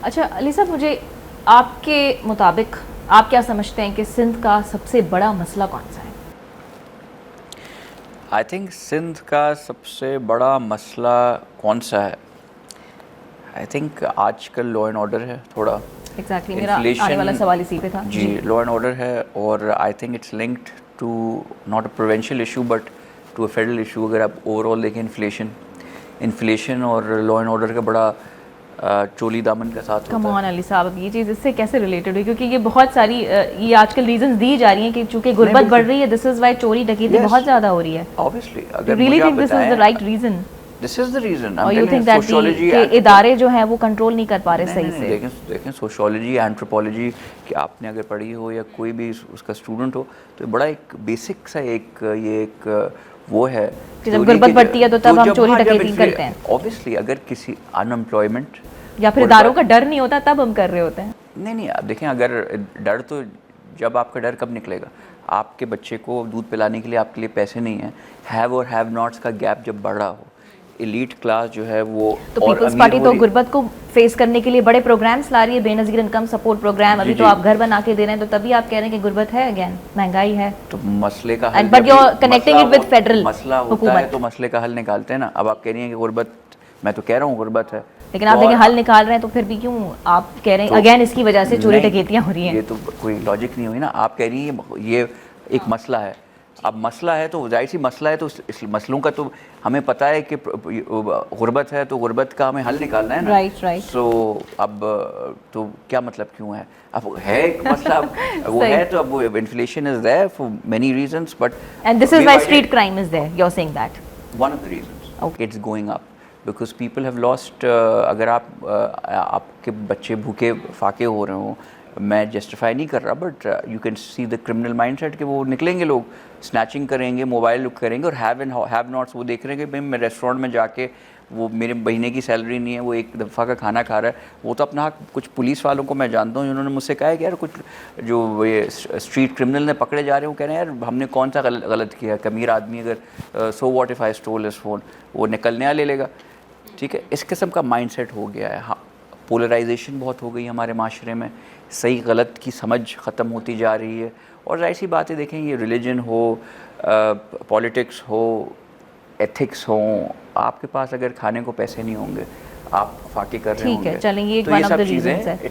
اچھا علی صاحب، مجھے آپ کے مطابق آپ کیا سمجھتے ہیں کہ سندھ کا سب سے بڑا مسئلہ کون سا ہے؟ آئی تھنک سندھ کا سب سے بڑا مسئلہ کون سا ہے؟ آئی تھنک آج کل لا اینڈ آرڈر ہے تھوڑا. ایگزیکٹلی میرا آنے والا سوال اسی پہ تھا. جی لا اینڈ آرڈر ہے، اور I think it's linked to not a provincial issue but to a federal issue. اگر آپ اوور آل دیکھیں انفلیشن اور لا اینڈ آرڈر کا بڑا چولی دامن کا ساتھ کم ہوتا آن علی صاحب، اب یہ چیز اس سے کیسے ریلیٹڈ ہوئی؟ کیونکہ یہ بہت ساری یہ آج کل ریزنز دی جا رہی ہیں کہ چونکہ غربت بڑھ رہی ہے، دس از وائی چوری ڈکیتی بہت زیادہ ہو ری ہے. obviously. اگر ریئلی مجھے آپ think this is the right reason? This is the reason. اور یو تھنک دیٹ کہ ادارے جو ہیں وہ کنٹرول نہیں کر پا رہے صحیح سے؟ دیکھیں سوشیولوجی اینتھروپولوجی کہ آپ نے اگر پڑھی ہو یا کوئی بھی اس کا اسٹوڈنٹ ہو تو بڑا ایک بیسک سا ایک وہ ہے کہ جب غربت بڑھتی ہے تو تب ہم چوری ڈکیتی کرتے ہیں. obviously اگر کسی انمپلائمنٹ یا پھر اداروں کا ڈر نہیں ہوتا تب ہم کر رہے ہوتے ہیں. نہیں آپ دیکھیں، اگر ڈر تو جب آپ کا ڈر کب نکلے گا؟ آپ کے بچے کو دودھ پلانے کے لیے آپ کے لیے پیسے نہیں ہیں. ہیو اور ہیو ناٹس کا گیپ جب بڑھ رہا ہو، ایلیٹ کلاس جو ہے وہ تو پیپلز پارٹی تو غربت کو فیس کرنے کے لیے بڑے پروگرامز لا رہی ہے، بے نظیر انکم سپورٹ پروگرام. ابھی تو آپ گھر بنا کے دے رہے ہیں، تو تبھی آپ کہہ رہے ہیں کہ غربت ہے، اگین مہنگائی ہے. تو مسئلے کا حل but you are connecting it with federal مسئلہ ہوتا ہے تو مسئلے کا حل نکالتے ہیں نا. اب آپ کہہ رہی ہیں کہ غربت، میں تو کہہ رہا ہوں غربت ہے، لیکن آپ دیکھیں حل نکال رہے ہیں تو پھر بھی کیوں آپ کہہ رہے ہیں اگین اس کی وجہ سے چوری ڈکیتیاں ہو رہی ہیں؟ یہ تو کوئی لاجک نہیں ہوئی نا. آپ کہہ رہی ہیں یہ ایک مسئلہ ہے. اب مسئلہ ہے تو ظاہر سی مسئلہ ہے، تو اس مسئلوں کا تو ہمیں پتہ ہے کہ غربت ہے تو غربت کا ہمیں حل نکالنا ہے نا. رائٹ. سو اب تو کیا مطلب کیوں ہے؟ اب ہے ایک مسئلہ، وہ ہے تو اب inflation is there for many reasons but and this is why street crime is there. You are seeing that one of the reasons it's going up because people have lost. اگر آپ کے بچے بھوکے فاقے ہو رہے ہوں، میں جسٹیفائی نہیں کر رہا، but you can see the criminal mind set کہ وہ نکلیں گے، لوگ اسنیچنگ کریں گے، موبائل لک کریں گے، اور ہیو ناٹس وہ دیکھ رہے ہیں کہ بھائی میں ریسٹورینٹ میں جا کے وہ میرے مہینے کی سیلری نہیں ہے، وہ ایک دفعہ کا کھانا کھا رہا ہے. وہ تو اپنا حق، کچھ پولیس والوں کو میں جانتا ہوں جنہوں نے مجھ سے کہا ہے کہ یار کچھ جو یہ اسٹریٹ کرمنل نے پکڑے جا رہے ہیں، وہ کہہ رہے ہیں یار ہم نے کون سا غلط کیا ہے. کمیر آدمی اگر so what if I stole his phone, وہ نکلنے لے لے گا. ٹھیک ہے، اس قسم کا مائنڈ سیٹ ہو گیا ہے. ہاں، پولرائزیشن بہت ہو گئی ہمارے معاشرے میں، صحیح غلط کی سمجھ ختم ہوتی جا رہی ہے. اور ظاہر سی بات ہے، دیکھیں یہ ریلیجن ہو، پولیٹکس ہو، ایتھکس ہوں، آپ کے پاس اگر کھانے کو پیسے نہیں ہوں گے، آپ فاقے کر رہے ہوں گے، ٹھیک ہے چلیں یہ ایک تو ون یہ آف دا سب چیزیں ریزنس ہے.